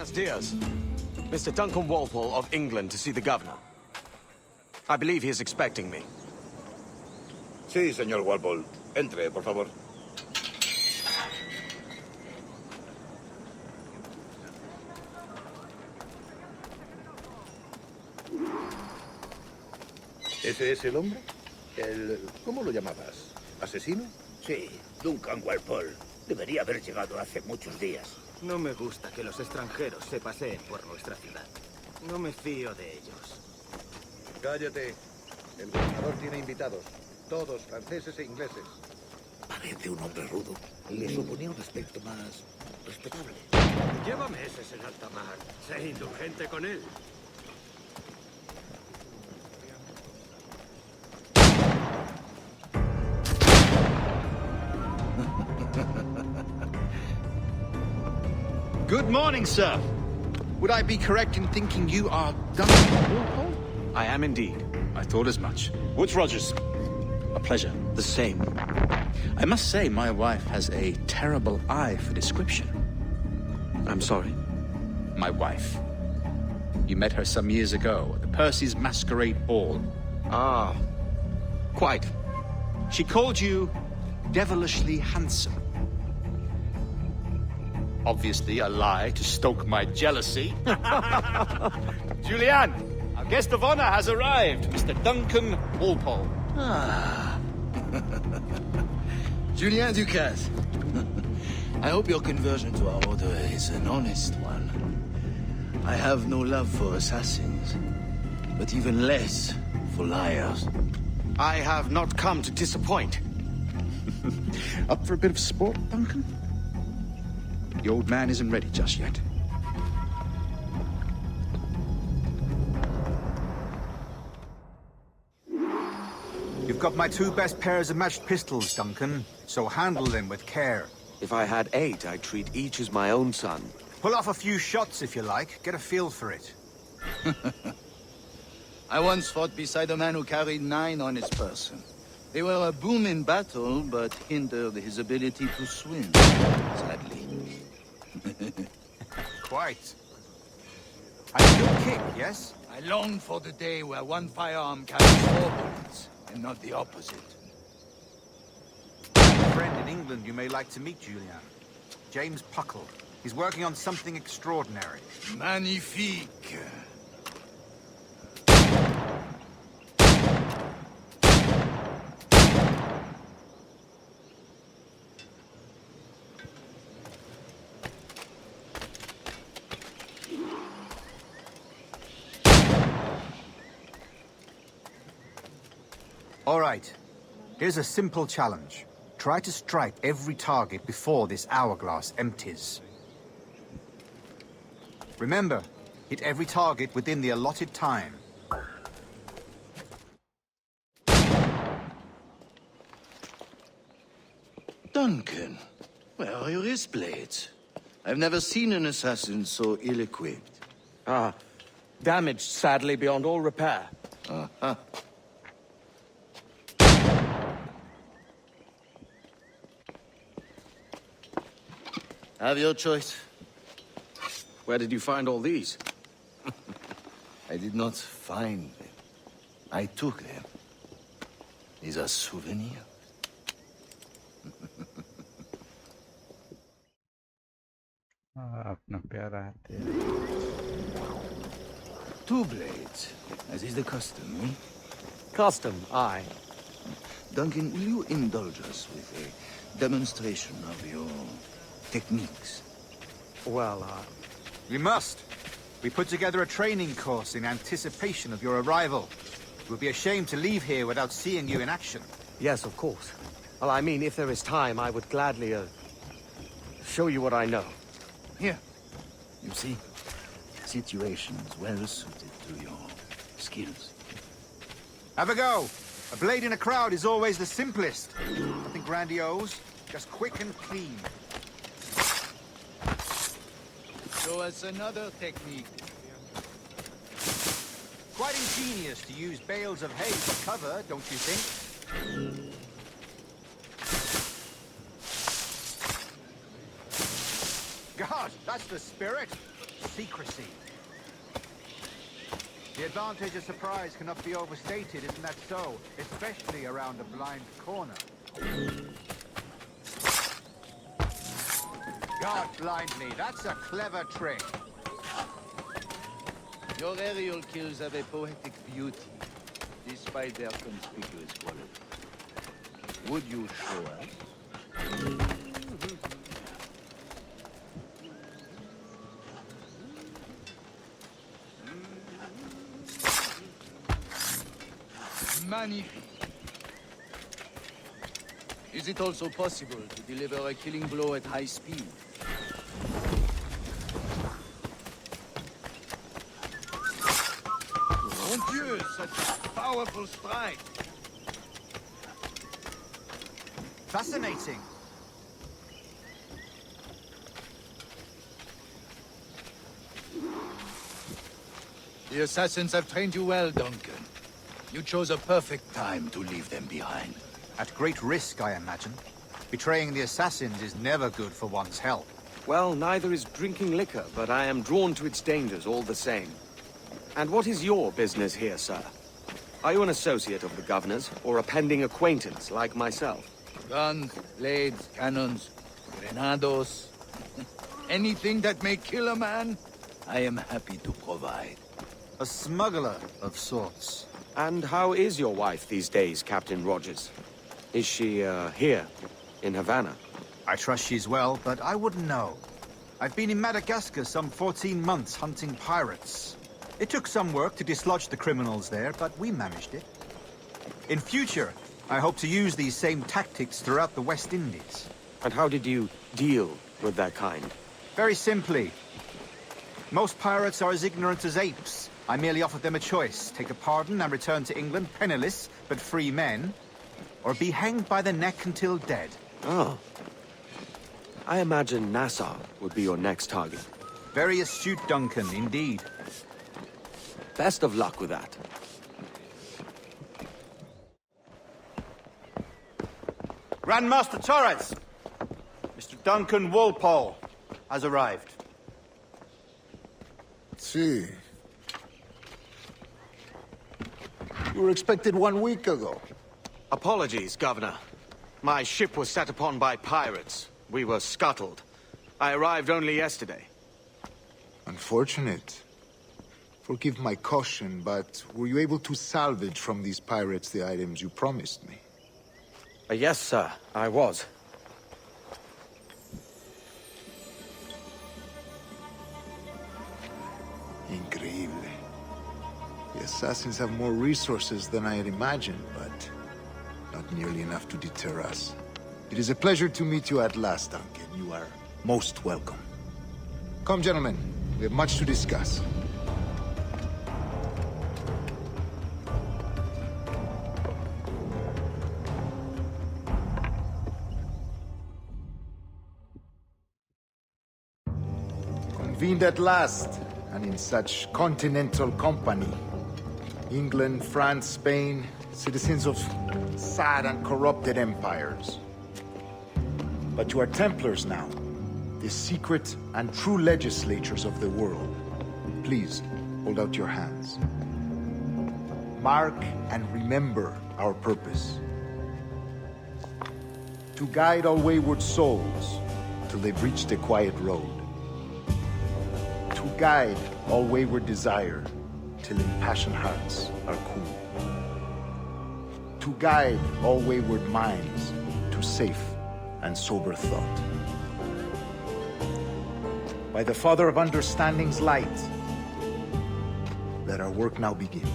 Buenos dias. Mr. Duncan Walpole of England to see the governor. I believe he is expecting me. Sí, señor Walpole. Entre, por favor. ¿Ese es el hombre? ¿Cómo lo llamabas? ¿Asesino? Sí, Duncan Walpole. Debería haber llegado hace muchos días. No me gusta que los extranjeros se paseen por nuestra ciudad. No me fío de ellos. Cállate. El gobernador tiene invitados. Todos franceses e ingleses. Parece un hombre rudo. Le suponía un aspecto más respetable. Lleva meses en alta mar. Sé indulgente con él. Good morning, sir. Would I be correct in thinking you are Duncan Walpole? I am indeed. I thought as much. Woods Rogers. A pleasure. The same. I must say, my wife has a terrible eye for description. I'm sorry. My wife. You met her some years ago at the Percy's Masquerade Ball. Ah, quite. She called you devilishly handsome. Obviously a lie to stoke my jealousy. Julianne, our guest of honor has arrived, Mr. Duncan Walpole. Ah. Julien Ducasse. I hope your conversion to our order is an honest one. I have no love for assassins, but even less for liars. I have not come to disappoint. Up for a bit of sport, Duncan? The old man isn't ready just yet. You've got my two best pairs of matched pistols, Duncan, so handle them with care. If I had 8, I'd treat each as my own son. Pull off a few shots if you like, get a feel for it. I once fought beside a man who carried 9 on his person. They were a boom in battle, but hindered his ability to swim, sadly. Quite. A good kick, yes? I long for the day where one firearm carries 4 bullets, and not the opposite. I have a friend in England you may like to meet, Julian. James Puckle. He's working on something extraordinary. Magnifique. All right. Here's a simple challenge. Try to strike every target before this hourglass empties. Remember, hit every target within the allotted time. Duncan, where are your wrist blades? I've never seen an assassin so ill-equipped. Ah, damaged sadly beyond all repair. Uh-huh. Have your choice. Where did you find all these? I did not find them. I took them. These are souvenirs. अपना प्यारा हाथी 2 blades, as is the custom, eh? Custom, aye. Duncan, will you indulge us with a demonstration of your techniques? Well, We must. We put together a training course in anticipation of your arrival. It would be a shame to leave here without seeing you in action. yes, of course. Well, I mean, if there is time, I would gladly, show you what I know. Here. You see? Situations well suited to your skills. Have a go. A blade in a crowd is always the simplest. Nothing grandiose, just quick and clean. Show us another technique. Quite ingenious to use bales of hay for cover, don't you think? God, that's the spirit. secrecy. The advantage of surprise cannot be overstated, isn't that so? Especially around a blind corner. God blind me, that's a clever trick. Your aerial kills have a poetic beauty, despite their conspicuous quality. Would you show us? Magnifique. Is it also possible to deliver a killing blow at high speed? Mon Dieu, such a powerful strike! Fascinating. The Assassins have trained you well, Duncan. You chose a perfect time to leave them behind. At great risk, I imagine. Betraying the Assassins is never good for one's health. Well, neither is drinking liquor, but I am drawn to its dangers all the same. And what is your business here, sir? Are you an associate of the governor's, or a pending acquaintance like myself? Guns, blades, cannons, grenados. Anything that may kill a man, I am happy to provide. A smuggler of sorts. And how is your wife these days, Captain Rogers? Is she, here, in Havana? I trust she's well, but I wouldn't know. I've been in Madagascar some 14 months hunting pirates. It took some work to dislodge the criminals there, but we managed it. In future, I hope to use these same tactics throughout the West Indies. And how did you deal with that kind? Very simply. Most pirates are as ignorant as apes. I merely offered them a choice. Take a pardon and return to England penniless, but free men. Or be hanged by the neck until dead. Oh. I imagine Nassau would be your next target. Very astute, Duncan, indeed. Best of luck with that. Grandmaster Torres! Mr. Duncan Walpole has arrived. See. You were expected 1 week ago. Apologies, Governor. My ship was set upon by pirates. We were scuttled. I arrived only yesterday. Unfortunate. Forgive my caution, but were you able to salvage from these pirates the items you promised me? Yes, sir, I was. Increíble. The Assassins have more resources than I had imagined, but not nearly enough to deter us. It is a pleasure to meet you at last, Duncan. You are most welcome. Come, gentlemen. We have much to discuss. Convened at last, and in such continental company. England, France, Spain, citizens of sad and corrupted empires. But you are Templars now, the secret and true legislators of the world. Please, hold out your hands. Mark and remember our purpose. To guide all wayward souls till they've reached the quiet road. To guide all wayward desire till impassioned hearts are cool. To guide all wayward minds to safe and sober thought. By the Father of Understanding's light, let our work now begin.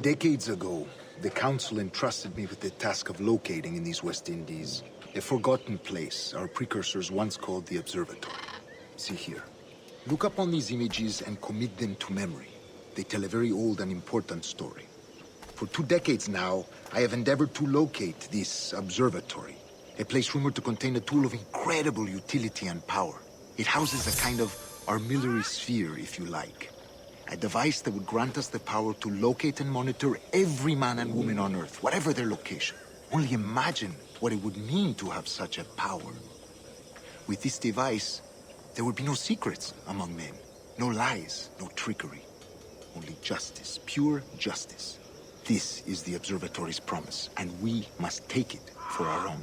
Decades ago, the Council entrusted me with the task of locating in these West Indies a forgotten place our precursors once called the Observatory. See here. Look upon these images and commit them to memory. They tell a very old and important story. For 2 decades now, I have endeavored to locate this observatory, a place rumored to contain a tool of incredible utility and power. It houses a kind of armillary sphere, if you like. A device that would grant us the power to locate and monitor every man and woman on Earth, whatever their location. Only imagine what it would mean to have such a power. With this device, there would be no secrets among men. No lies, no trickery. Only justice, pure justice. This is the Observatory's promise, and we must take it for our own.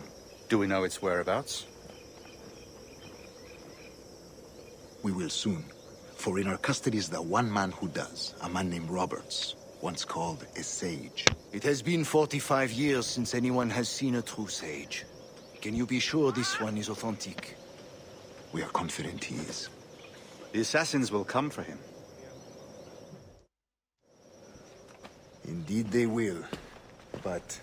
Do we know its whereabouts? We will soon. For in our custody is the one man who does, a man named Roberts, once called a sage. It has been 45 years since anyone has seen a true sage. Can you be sure this one is authentic? We are confident he is. The Assassins will come for him. Indeed they will. But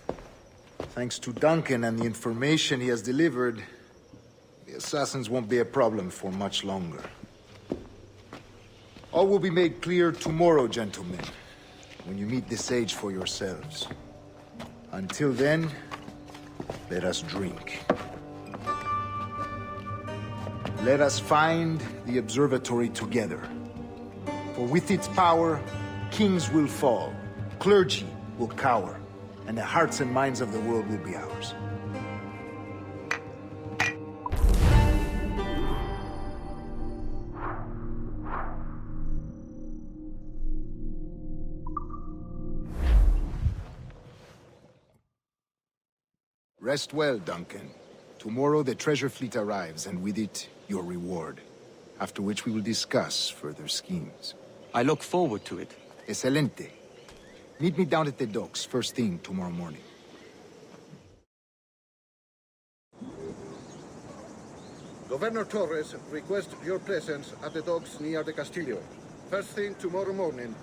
thanks to Duncan and the information he has delivered, the Assassins won't be a problem for much longer. All will be made clear tomorrow, gentlemen, when you meet the sage for yourselves. Until then, let us drink. Let us find the Observatory together. For with its power, kings will fall, clergy will cower, and the hearts and minds of the world will be ours. Rest well, Duncan. Tomorrow the treasure fleet arrives, and with it, your reward. After which we will discuss further schemes. I look forward to it. Excelente. Meet me down at the docks first thing tomorrow morning. Governor Torres requests your presence at the docks near the Castillo. First thing tomorrow morning,